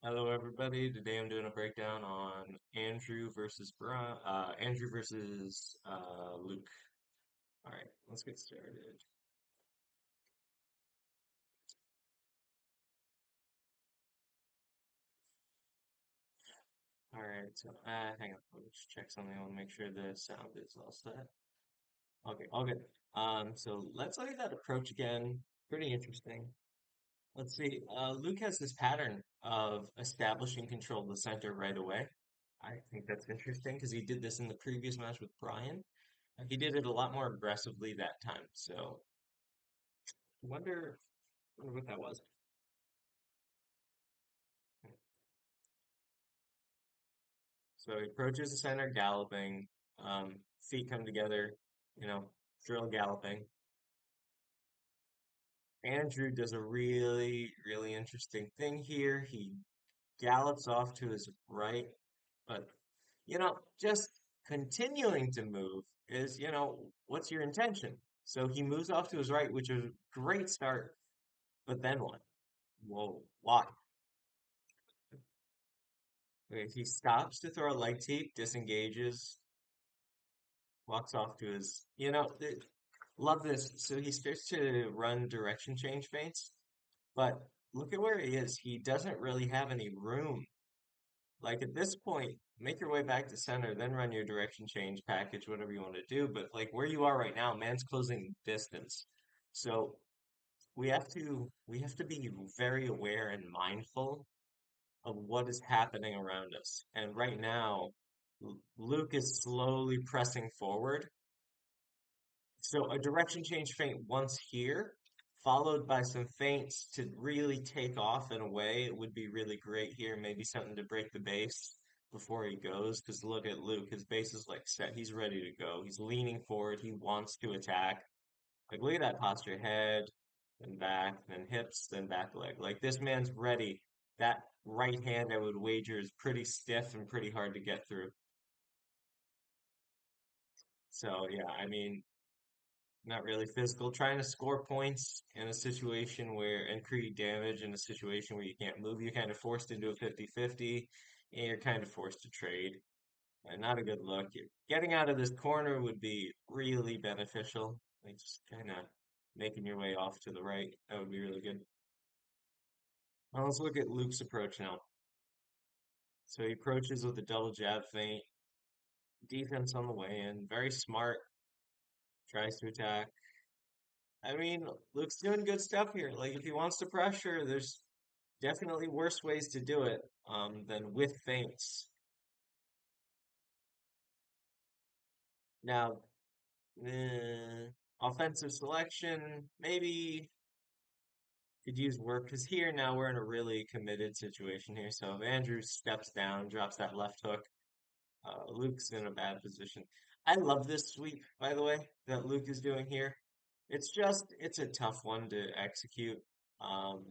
Hello, everybody. Today I'm doing a breakdown on Andrew versus Luke. All right, let's get started. All right, so hang on, let me just check something. I want to make sure the sound is all set. Okay, all good. So let's look at that approach again. Pretty interesting. Let's see. Luke has this pattern of establishing control of the center right away. I think that's interesting because he did this in the previous match with Brian. He did it a lot more aggressively that time. So wonder what that was. So he approaches the center galloping, feet come together, you know, drill galloping. Andrew does a really interesting thing here. He gallops off to his right, but just continuing to move is, what's your intention? So he moves off to his right, which is a great start, but then what? Whoa, why? Okay, he stops to throw a leg teep, disengages, walks off to his, love this. So he starts to run direction change feints, but look at where he is. He doesn't really have any room. Like at this point, make your way back to center, then run your direction change package, whatever you want to do. But like where you are right now, man's closing distance. So we have to be very aware and mindful of what is happening around us. And right now, Luke is slowly pressing forward. So a direction change feint once here, followed by some feints to really take off in a way. It would be really great here. Maybe something to break the base before he goes. Because look at Luke, his base is like set. He's ready to go. He's leaning forward. He wants to attack. Like look at that posture: head, then back, then hips, then back leg. Like this man's ready. That right hand, I would wager, is pretty stiff and pretty hard to get through. So yeah, I mean, not really physical. Trying to score points in a situation where, and create damage in a situation where you can't move, you're kind of forced into a 50-50, and you're kind of forced to trade. And not a good look. Getting out of this corner would be really beneficial. Like just kind of making your way off to the right. That would be really good. Well, let's look at Luke's approach now. So he approaches with a double jab feint. Defense on the way in. Very smart. Tries to attack. I mean, Luke's doing good stuff here. Like, if he wants to pressure, there's definitely worse ways to do it than with feints. Now, offensive selection, maybe could use work because here now we're in a really committed situation here. So if Andrew steps down, drops that left hook, Luke's in a bad position. I love this sweep, by the way, that Luke is doing here. It's a tough one to execute. Um,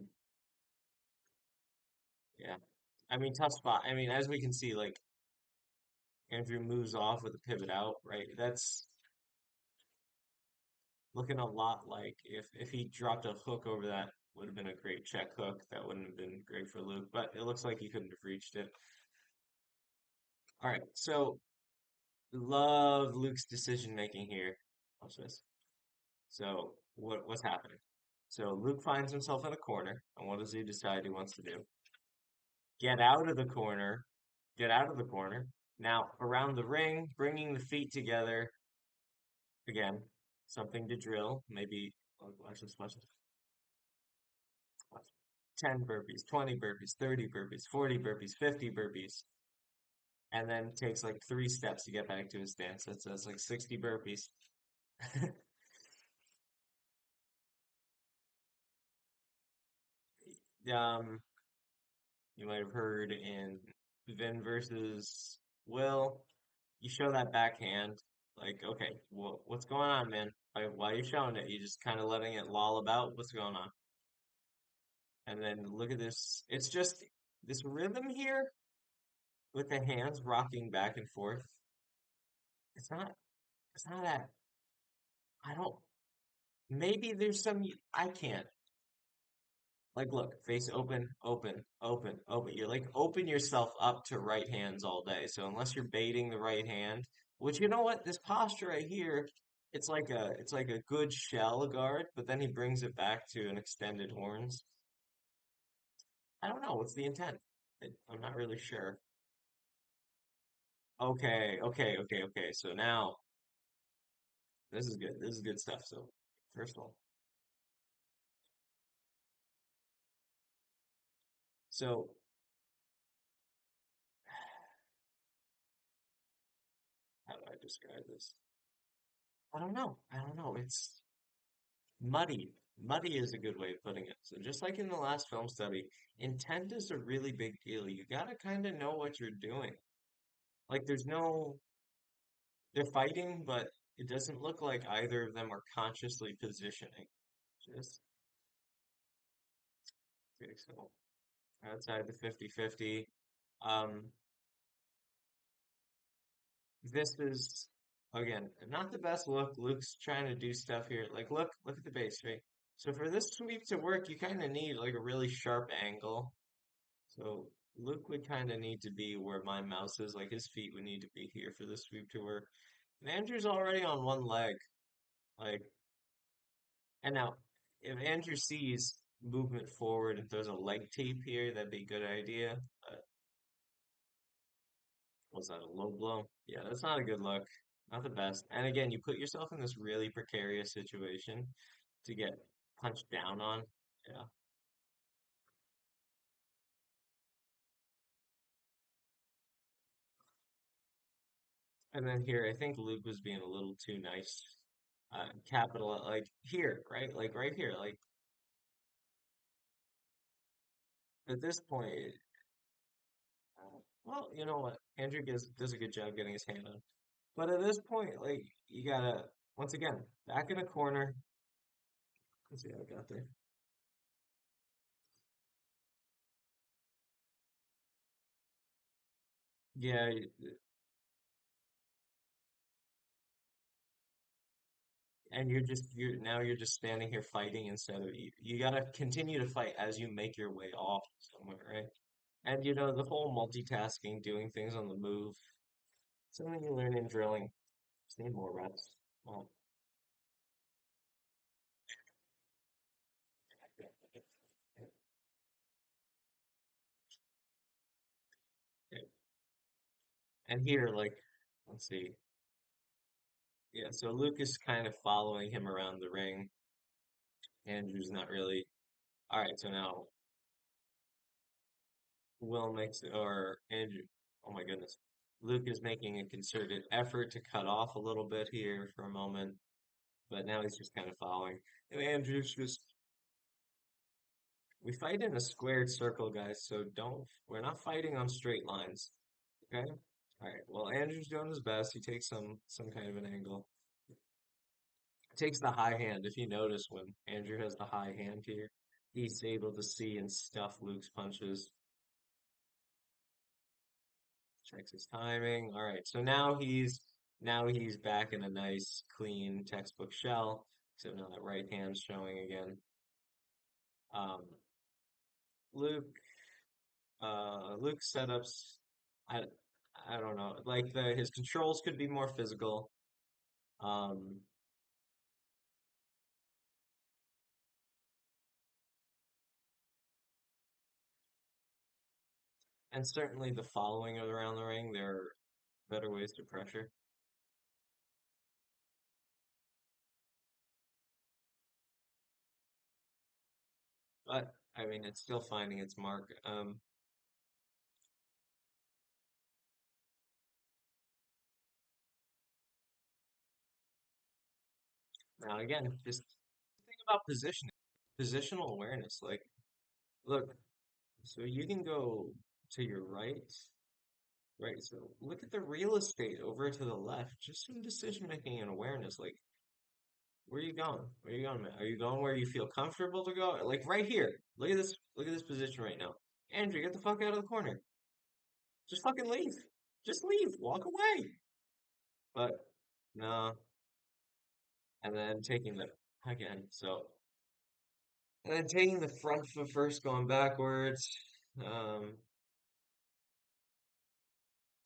yeah. I mean, tough spot. I mean, as we can see, like Andrew moves off with a pivot out, right? That's looking a lot like if he dropped a hook over that would have been a great check hook. That wouldn't have been great for Luke, but it looks like he couldn't have reached it. All right, so love Luke's decision making here. Watch this. So what's happening? So Luke finds himself in a corner, and what does he decide he wants to do? Get out of the corner. Get out of the corner. Now around the ring, bringing the feet together again. Something to drill. Maybe watch this. Watch this. Watch. 10 burpees, 20 burpees, 30 burpees, 40 burpees, 50 burpees, and then takes like 3 steps to get back to his stance. That's like 60 burpees. Um, you might have heard in Vin versus Will, you show that backhand, like, okay, what's going on, man? Like, why are you showing it? You just kind of letting it loll about? What's going on? And then look at this. It's just this rhythm here with the hands rocking back and forth. It's not, it's not that, I don't, maybe there's some, I can't. Like, look, face open, open, open, open. You're like open yourself up to right hands all day. So unless you're baiting the right hand, which you know what, this posture right here, it's like a good shell guard, but then he brings it back to an extended horns. I don't know. What's the intent? I'm not really sure. Okay, okay, okay, okay. So now this is good. This is good stuff. So first of all, so how do I describe this? I don't know. I don't know. It's muddy. Muddy is a good way of putting it. So just like in the last film study, intent is a really big deal. You gotta kind of know what you're doing. Like there's no, they're fighting, but it doesn't look like either of them are consciously positioning. Just okay, so outside the 50-50. Um, this is again not the best look. Luke's trying to do stuff here. Like look at the base, right? So for this sweep to work, you kind of need like a really sharp angle. So Luke would kind of need to be where my mouse is, like his feet would need to be here for the sweep to work. And Andrew's already on one leg, like, and now if Andrew sees movement forward and throws a leg tape here, that'd be a good idea. But was that a low blow? Yeah, that's not a good look. Not the best. And again, you put yourself in this really precarious situation to get punched down on. Yeah. And then here, I think Luke was being a little too nice. Capital, like here, right? Like right here. Like at this point, well, you know what? Andrew does a good job getting his hand on. But at this point, like you gotta, once again, back in a corner. Let's see how I got there. Yeah, and you're just standing here fighting instead of you gotta continue to fight as you make your way off somewhere, right? And you know, the whole multitasking, doing things on the move, something you learn in drilling. Just need more reps. Well, okay. And here, like, let's see. Yeah, so Luke is kind of following him around the ring. Andrew's not really. All right, so now Will makes or Andrew. Oh my goodness. Luke is making a concerted effort to cut off a little bit here for a moment, but now he's just kind of following. And Andrew's just. We fight in a squared circle, guys, so we're not fighting on straight lines. Okay? All right. Well, Andrew's doing his best. He takes some kind of an angle. Takes the high hand. If you notice when Andrew has the high hand here, he's able to see and stuff Luke's punches. Checks his timing. All right, so now he's back in a nice, clean textbook shell. Except now that right hand's showing again. Um, Luke, Luke setups. I I don't know. Like his controls could be more physical. Um, and certainly the following around the ring, there are better ways to pressure. But I mean, it's still finding its mark. Now again, just think about positional awareness. Like, look, so you can go to your right, right. So look at the real estate over to the left. Just some decision making and awareness. Like, where are you going? Where are you going, man? Are you going where you feel comfortable to go? Like right here. Look at this. Look at this position right now. Andrew, get the fuck out of the corner. Just fucking leave. Just leave. Walk away. But no. And then taking the again. So And then taking the front foot first, going backwards. Um,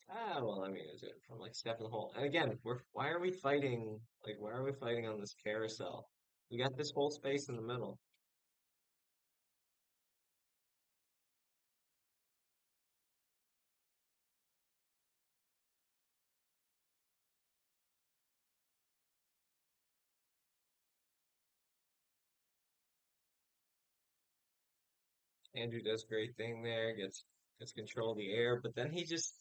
well, I mean, is it from like step in the hole? And again, why are we fighting? Like, why are we fighting on this carousel? We got this whole space in the middle. Andrew does great thing there, gets control of the air, but then he just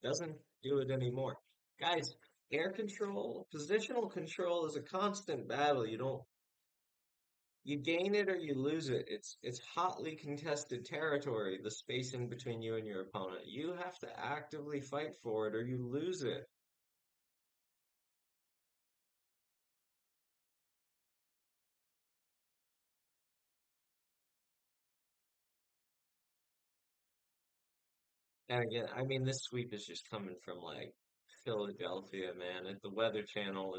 doesn't do it anymore. Guys, air control, positional control is a constant battle. You gain it or you lose it. It's hotly contested territory, the space in between you and your opponent. You have to actively fight for it or you lose it. And again, I mean, this sweep is just coming from like Philadelphia, man. At the Weather Channel,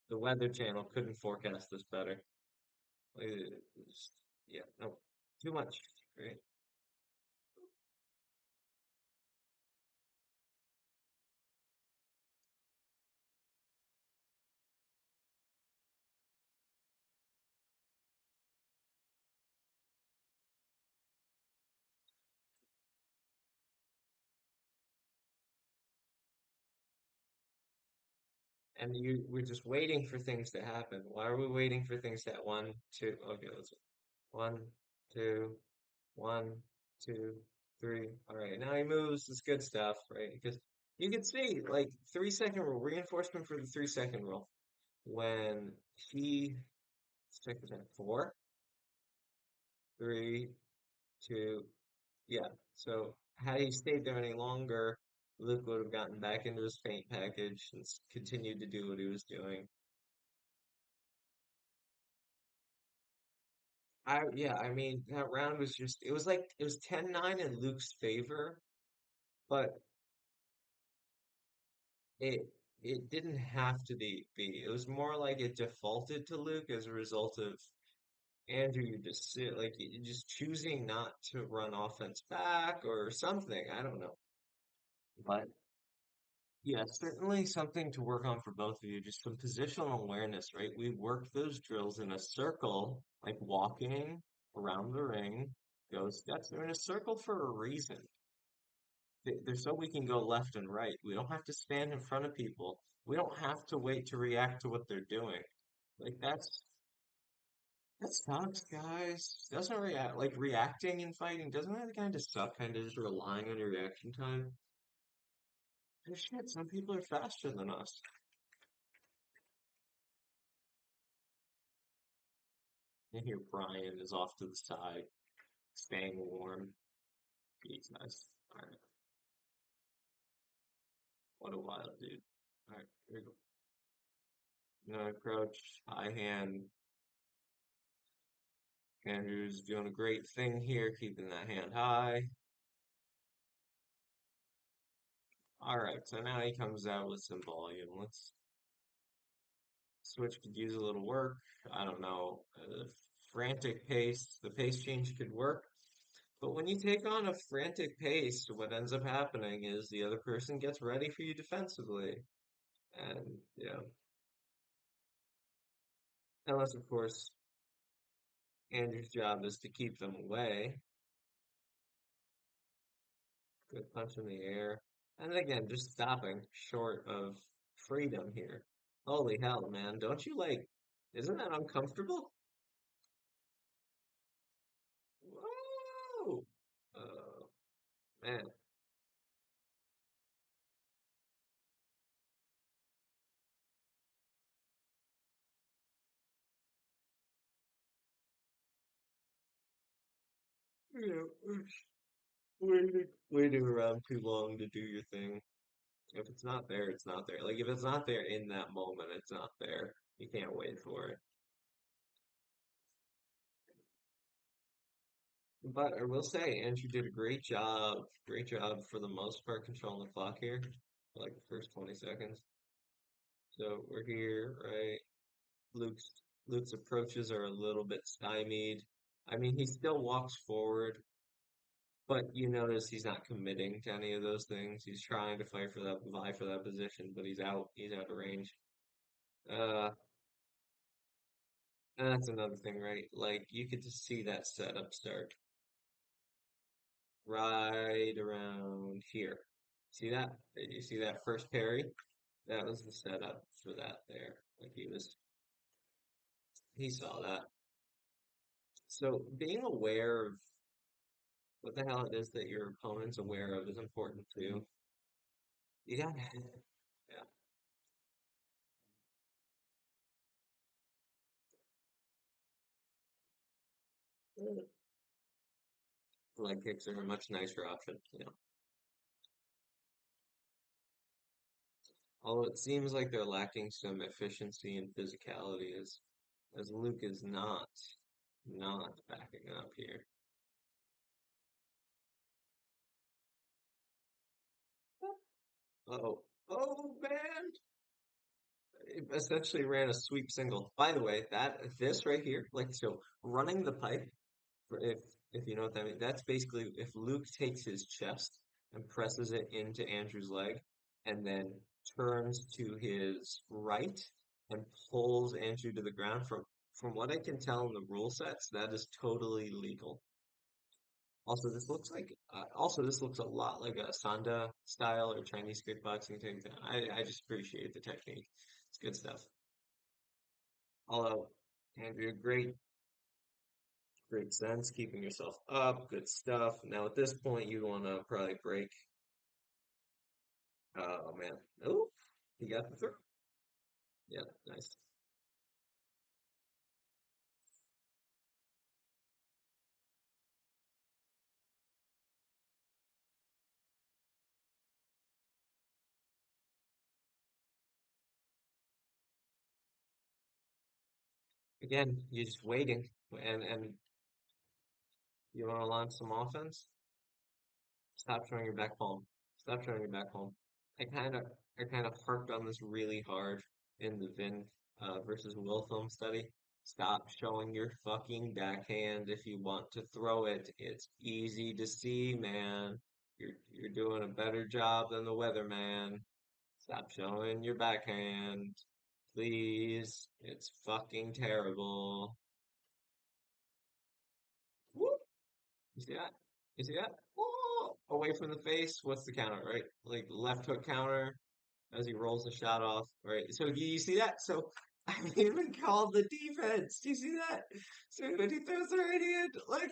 the Weather Channel couldn't forecast this better. It's- yeah, no, too much, right? And we're just waiting for things to happen. Why are we waiting for things to one, two? Okay, let's one, two, one, two, three. All right, now he moves. It's good stuff, right? Because you can see like 3 second rule, reinforcement for the 3 second rule. When he let's check the time. Four, three, two, yeah. So had he stayed there any longer, Luke would have gotten back into his paint package and continued to do what he was doing. Yeah, I mean that round was just it was like it was 10-9 in Luke's favor, but it it didn't have to be. It was more like it defaulted to Luke as a result of Andrew you just sit like you just choosing not to run offense back or something. I don't know. But yeah, certainly something to work on for both of you. Just some positional awareness, right? We work those drills in a circle, like walking around the ring, go steps. They're in a circle for a reason. They're so we can go left and right. We don't have to stand in front of people. We don't have to wait to react to what they're doing. Like that sucks, guys. Doesn't react like reacting and fighting. Doesn't that kind of suck? Kind of just relying on your reaction time. Oh, shit, some people are faster than us. And here Brian is off to the side, staying warm. Jesus. All right, what a wild dude. All right, here we go. No approach, high hand. Andrew's doing a great thing here, keeping that hand high. All right, so now he comes out with some volume. Let's switch could use a little work. I don't know. Frantic pace, the pace change could work. But when you take on a frantic pace, what ends up happening is the other person gets ready for you defensively. And, unless, of course, Andrew's job is to keep them away. Good punch in the air. And again, just stopping short of freedom here. Holy hell, man. Don't you like, isn't that uncomfortable? Whoa! Oh, man. Yeah, waiting around too long to do your thing. If it's not there, it's not there. Like if it's not there in that moment, it's not there. You can't wait for it. But I will say, Andrew did a great job for the most part controlling the clock here, for like the first 20 seconds. So we're here, right? Luke's Luke's approaches are a little bit stymied. I mean, he still walks forward, but you notice he's not committing to any of those things. He's trying to fight for that, vie for that position, but he's out. He's out of range. Uh, and that's another thing, right? Like you could just see that setup start right around here. See that? You see that first parry? That was the setup for that there. Like he saw that. So being aware of what the hell it is that your opponent's aware of is important too. You got, yeah. Leg kicks are a much nicer option, you know. Although it seems like they're lacking some efficiency and physicality as Luke is not backing up here. Oh, oh man! It essentially ran a sweep single. By the way, that this right here, like so, running the pipe. For if you know what that means, that's basically if Luke takes his chest and presses it into Andrew's leg, and then turns to his right and pulls Andrew to the ground. From what I can tell in the rule sets, that is totally legal. Also this looks a lot like a Sanda style or Chinese kickboxing thing. I just appreciate the technique. It's good stuff. Although Andrew, great sense, keeping yourself up, good stuff. Now at this point, you want to probably break. Oh man, oh, he got the throw. Yeah, nice. Again, you're just waiting, and you want to launch some offense. Stop showing your back palm. Stop showing your back palm. I kind of I kind of harped on this really hard in the Vin versus Wilhelm study. Stop showing your fucking backhand if you want to throw it. It's easy to see, man. You're doing a better job than the weatherman. Stop showing your backhand, please. It's fucking terrible. Whoop. You see that? You see that? Whoa! Away from the face. What's the counter, right? Like left hook counter as he rolls the shot off, right? So you see that? So I even called the defense. Do you see that? So when he throws the right hand, like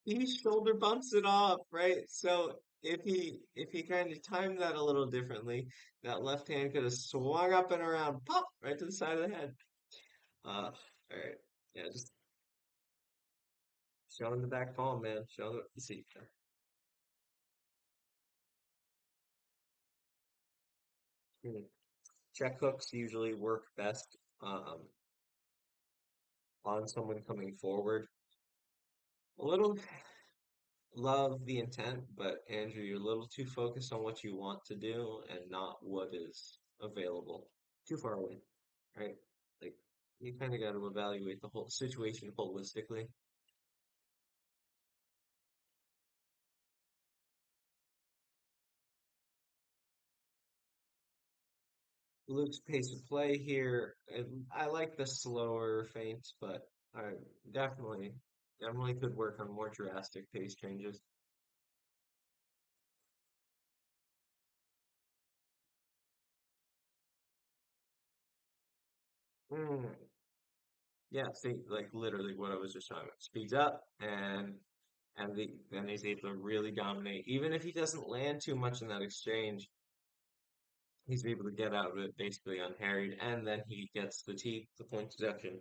he shoulder bumps it off, right? So if he kind of timed that a little differently, that left hand could have swung up and around, pop, right to the side of the head. All right. Yeah, just showing the back palm, man. Showing the, you see, hmm, check hooks usually work best on someone coming forward. A little love the intent, but Andrew, you're a little too focused on what you want to do and not what is available. Too far away, right? Like you kind of got to evaluate the whole situation holistically. Luke's pace of play here, and I like the slower feints, but I definitely could work on more drastic pace changes. Mm, yeah, see, like literally what I was just talking about. Speeds up then he's able to really dominate. Even if he doesn't land too much in that exchange, he's able to get out of it basically unharried, and then he gets the point deduction.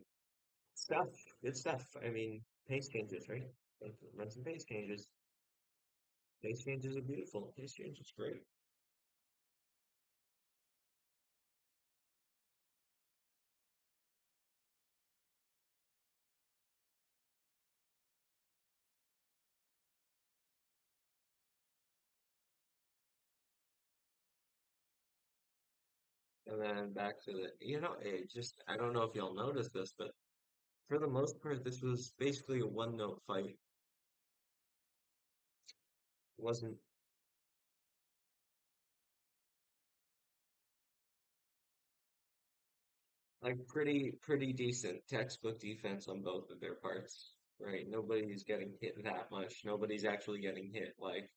Stuff, good stuff. I mean, pace changes, right? Run some pace changes. Pace changes are beautiful. Pace changes great. And then back to the, it just, I don't know if y'all noticed this, but For the most part, this was basically a one-note fight. Wasn't like pretty decent textbook defense on both of their parts, right? Nobody's getting hit that much. Nobody's actually getting hit like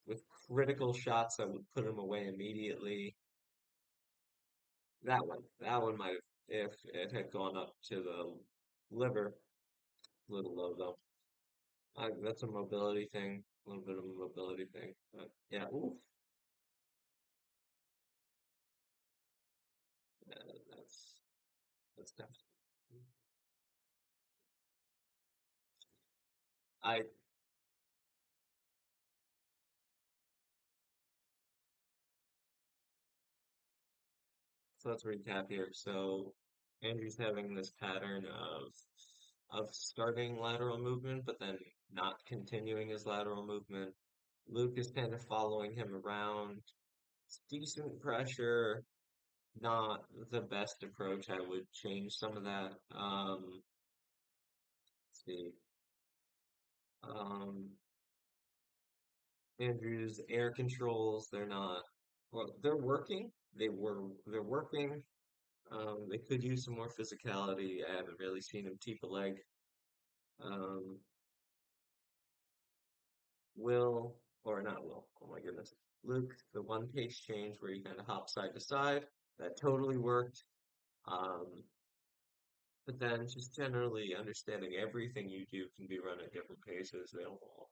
with critical shots that would put them away immediately. That one might have, if it had gone up to the liver, a little low though. That's a mobility thing, a little bit of a mobility thing. But yeah, oof, yeah, that's definitely. I So let's recap here. So Andrew's having this pattern of starting lateral movement, but then not continuing his lateral movement. Luke is kind of following him around. It's decent pressure, not the best approach. I would change some of that. Let's see. Um, Andrew's air controls, they're not, well, they're working. They're working. They could use some more physicality. I haven't really seen him keep a leg. Um, Will, or not Will, oh my goodness. Luke, the one pace change where you kind of hop side to side, that totally worked. Um, but then just generally understanding everything you do can be run at different paces. They don't all,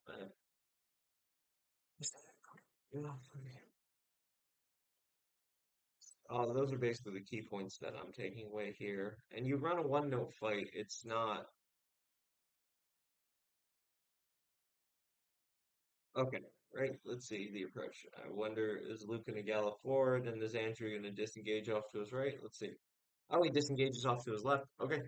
yeah, those are basically the key points that I'm taking away here. And you run a one note fight, it's not okay, right? Let's see the approach. I wonder, is Luke gonna gallop forward and is Andrew gonna disengage off to his right? Let's see. Oh, he disengages off to his left. Okay.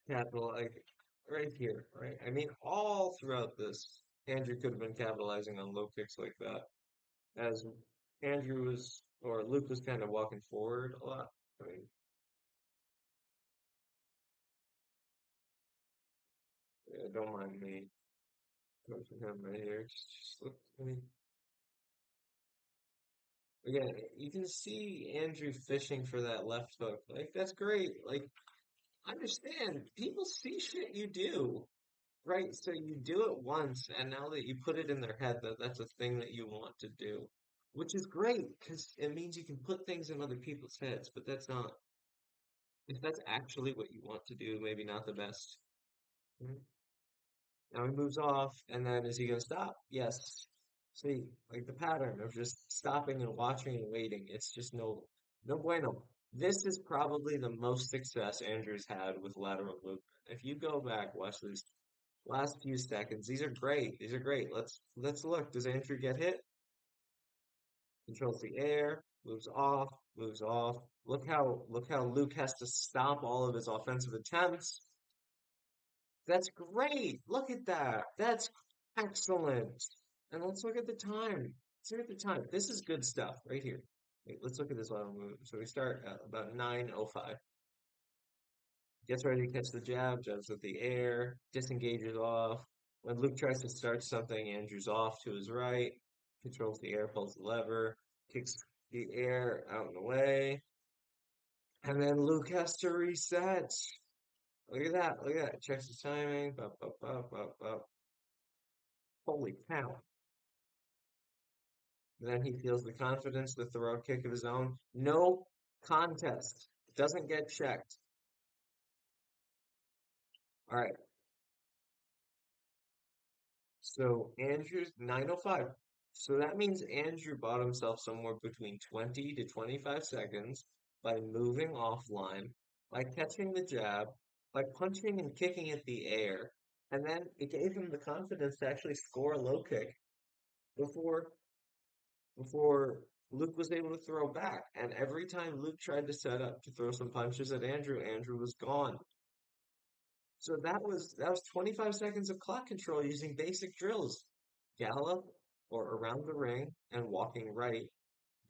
Capital like right here, right? I mean, all throughout this, Andrew could have been capitalizing on low kicks like that. As Andrew was or Luke was kind of walking forward a lot. I mean, yeah, don't mind me coaching him right here. Just look. I mean, again, you can see Andrew fishing for that left hook. Like that's great. Like understand, people see shit you do. Right, so you do it once, and now that you put it in their head that that's a thing that you want to do, which is great because it means you can put things in other people's heads, but that's not, if that's actually what you want to do, maybe not the best. Mhm. Now he moves off, and then is he going to stop? Yes. See, like the pattern of just stopping and watching and waiting, it's just no bueno. This is probably the most success Andrew's had with lateral movement. If you go back, watch these last few seconds. These are great. These are great. Let's look. Does Andrew get hit? Controls the air, moves off. Look how Luke has to stop all of his offensive attempts. That's great. Look at that. That's excellent. And let's look at the time. Let's look at the time. This is good stuff right here. Wait, let's look at this lateral move. So we start at about 9:05. Gets ready to catch the jab, jabs with the air, disengages off. When Luke tries to start something, Andrew's off to his right, controls the air, pulls the lever, kicks the air out and away, and then Luke has to reset. Look at that, look at that. Checks the timing. Bop, bop, bop, bop, bop. Holy cow. And then he feels the confidence to throw a kick of his own. No contest. Doesn't get checked. All right. So Andrew's 9:05. So that means Andrew bought himself somewhere between 20 to 25 seconds by moving offline, by catching the jab, like punching and kicking at the air. And then it gave him the confidence to actually score a low kick before before Luke was able to throw back. And every time Luke tried to set up to throw some punches at Andrew, Andrew was gone. So that was 25 seconds of clock control using basic drills. Gallop or around the ring and walking right,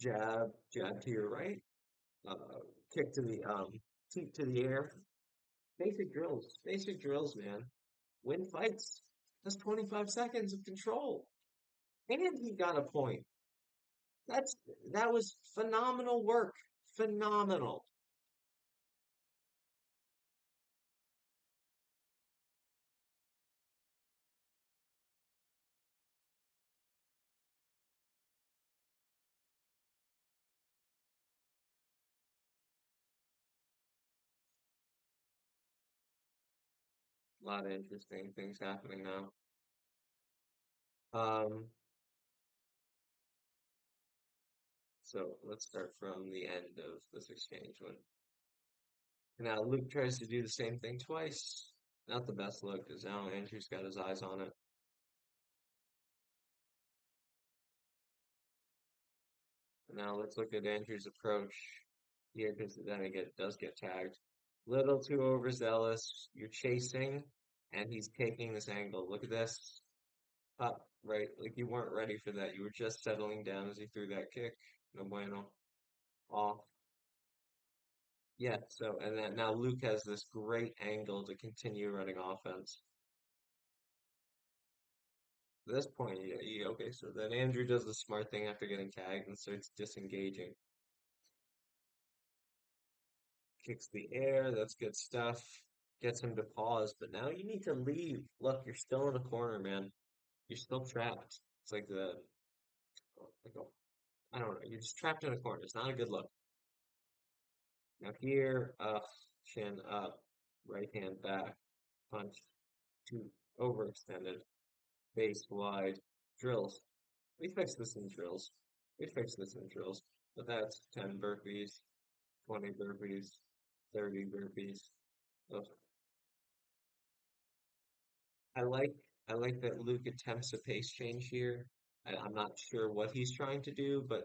jab, jab to your right, uh, kick to the teep to the air. Basic drills, man. Win fights. That's 25 seconds of control. And he got a point. That's that was phenomenal work. Phenomenal. A lot of interesting things happening now. Um, so let's start from the end of this exchange when now Luke tries to do the same thing twice. Not the best look, because now Andrew's got his eyes on it. Now let's look at Andrew's approach here, because then does get tagged. Little too overzealous. You're chasing, and he's taking this angle. Look at this. Up, right? Like you weren't ready for that. You were just settling down as he threw that kick. No bueno. Off. Yeah, so, and then now Luke has this great angle to continue running offense. At this point, okay, so then Andrew does the smart thing after getting tagged and starts disengaging. Kicks the air, that's good stuff. Gets him to pause, but now you need to leave. Look, you're still in a corner, man. You're still trapped. It's like a, I don't know, you're just trapped in a corner. It's not a good look. Now here, chin up, right hand back, punch, two, overextended, base wide, drills. We fixed this in drills. We fixed this in drills. But that's 10 burpees, 20 burpees, 30 burpees. Ugh. I like I like that Luke attempts a pace change here. I'm not sure what he's trying to do, but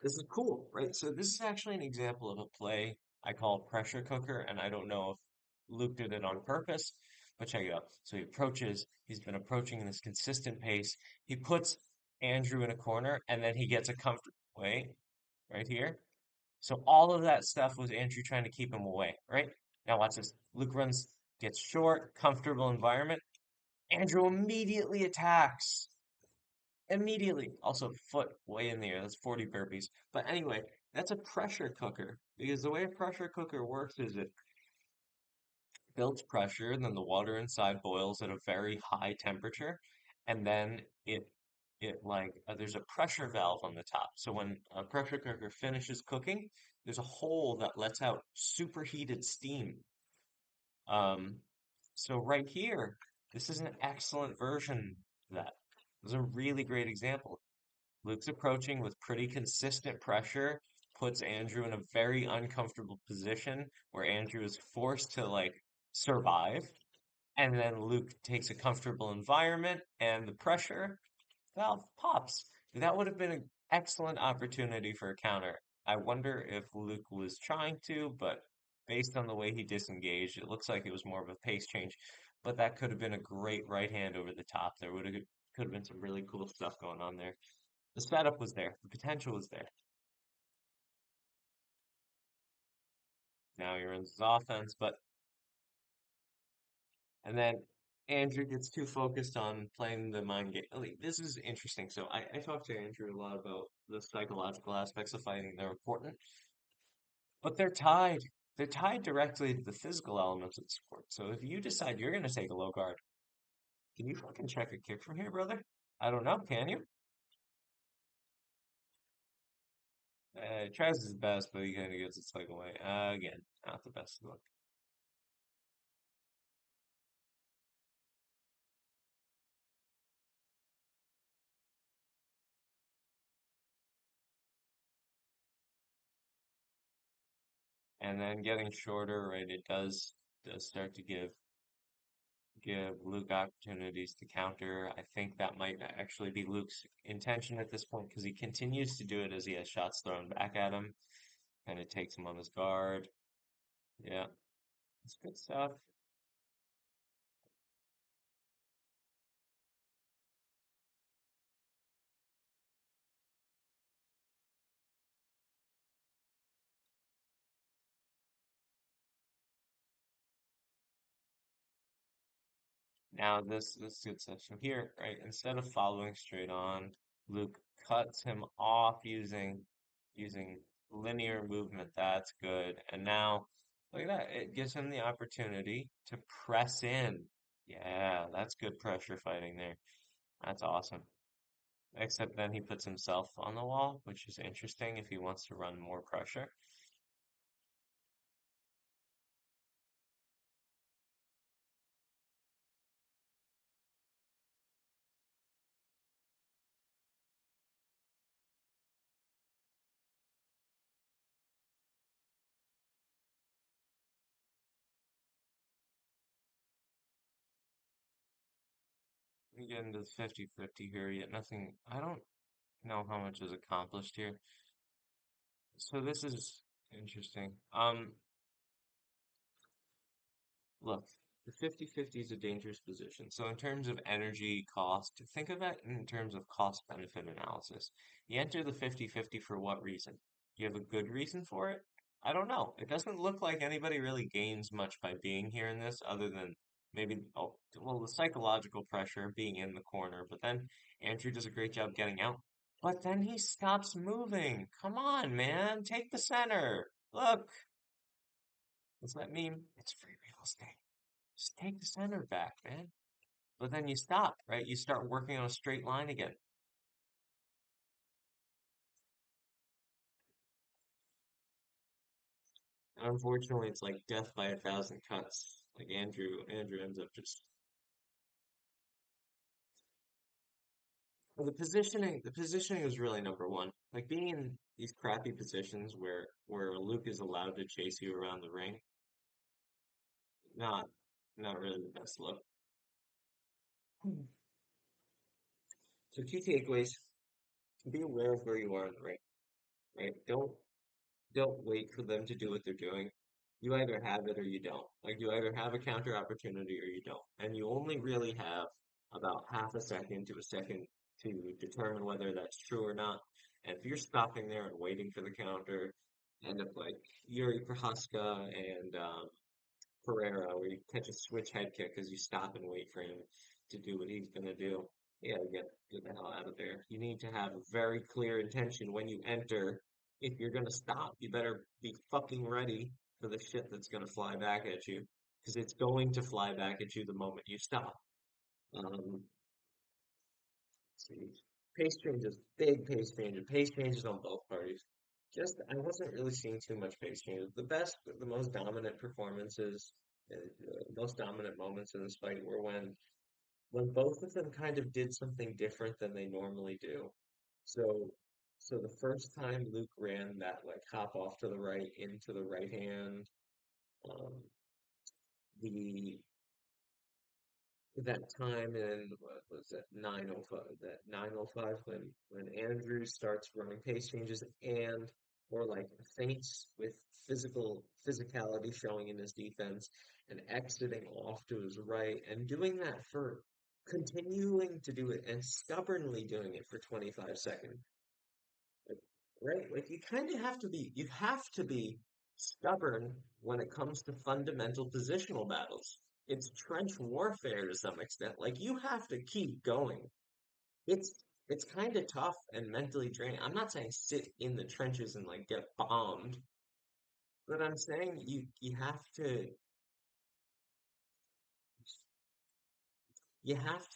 this is cool, right? So this is actually an example of a play I call pressure cooker, and I don't know if Luke did it on purpose, but check it out. So he's been approaching this consistent pace. He puts Andrew in a corner, and then he gets a comfortable way right here. So all of that stuff was Andrew trying to keep him away, right? Now watch this. Luke runs, gets short, comfortable environment. Andrew immediately attacks. Immediately. Also, foot way in the air. That's 40 burpees. But anyway, that's a pressure cooker. Because the way a pressure cooker works is it builds pressure, and then the water inside boils at a very high temperature, and then there's a pressure valve on the top. So when a pressure cooker finishes cooking, there's a hole that lets out superheated steam. Um, so right here, this is an excellent version of that. This is a really great example. Luke's approaching with pretty consistent pressure, puts Andrew in a very uncomfortable position where Andrew is forced to survive. And then Luke takes a comfortable environment and the pressure valve pops. That would have been an excellent opportunity for a counter. I wonder if Luke was trying to, but based on the way he disengaged, it looks like it was more of a pace change. But that could have been a great right hand over the top. There would have could have been some really cool stuff going on there. The setup was there. The potential was there. Now he runs his offense, but and then Andrew gets too focused on playing the mind game. Like, this is interesting. So I talked to Andrew a lot about the psychological aspects of fighting. They're important, but they're tied. They're tied directly to the physical elements of the sport. So if you decide you're going to take a low guard, can you fucking check a kick from here, brother? I don't know. Can you? He tries his best, but he kind of gets its leg away. Again, not the best look. And then getting shorter, right? It does. does start to give Luke opportunities to counter. I think that might actually be Luke's intention at this point because he continues to do it as he has shots thrown back at him, and it takes him on his guard. Yeah, it's good stuff. Now this good stuff. So here, right, instead of following straight on, Luke cuts him off using linear movement. That's good. And now look at that. It gives him the opportunity to press in. Yeah, that's good pressure fighting there. That's awesome. Except then he puts himself on the wall, which is interesting if he wants to run more pressure. We get into the 50-50 here, yet nothing. I don't know how much is accomplished here. So this is interesting. Look, the 50-50 is a dangerous position. So in terms of energy cost, think of it in terms of cost benefit analysis. You enter the 50-50 for what reason? You have a good reason for it? I don't know. It doesn't look like anybody really gains much by being here in this other than maybe, oh, well, the psychological pressure of being in the corner. But then Andrew does a great job getting out. But then he stops moving. Come on, man. Take the center. Look, what's that mean? It's free real estate. Just take the center back, man. But then you stop, right? You start working on a straight line again. And unfortunately, it's like death by 1,000 cuts. Like Andrew ends up just well, the positioning is really number one. Like being in these crappy positions where Luke is allowed to chase you around the ring, not not really the best look. Hmm. So key takeaways: be aware of where you are in the ring, right? Don't wait for them to do what they're doing. You either have it or you don't. Like you either have a counter opportunity or you don't. And you only really have about half a second to a second to determine whether that's true or not. And if you're stopping there and waiting for the counter, end up like Yuri Prohaska and Pereira, where you catch a switch head kick because you stop and wait for him to do what he's gonna do. Yeah, get the hell out of there. You need to have a very clear intention when you enter. If you're gonna stop, you better be fucking ready for the shit that's gonna fly back at you, because it's going to fly back at you the moment you stop. Um, see, pace changes, big pace changes on both parties. Just, I wasn't really seeing too much pace changes. The most dominant performances, most dominant moments in this fight were when both of them kind of did something different than they normally do. So, so the first time Luke ran that like hop off to the right into the right hand, um, the that time in what was it 9:05 that 9:05 when Andrew starts running pace changes and or like feints with physicality showing in his defense and exiting off to his right and doing that for continuing to do it and stubbornly doing it for 25 seconds, like, right? Like you have to be stubborn when it comes to fundamental positional battles. It's trench warfare to some extent. Like you have to keep going. It's it's kind of tough and mentally draining. I'm not saying sit in the trenches and like get bombed, but I'm saying you have to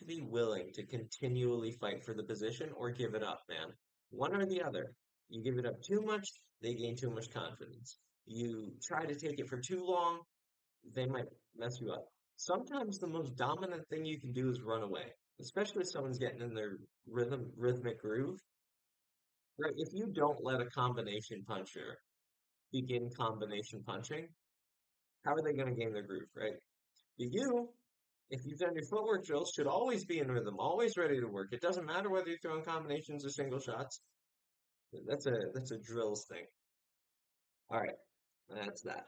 be willing to continually fight for the position or give it up, man. One or the other. You give it up too much, they gain too much confidence. You try to take it for too long, they might mess you up. Sometimes the most dominant thing you can do is run away, especially if someone's getting in their rhythmic groove. Right? If you don't let a combination puncher begin combination punching, How are they going to gain their groove, right? But you, if you've done your footwork drills, should always be in rhythm, always ready to work. It doesn't matter whether you're throwing combinations or single shots. That's a drills thing. All right, that's that.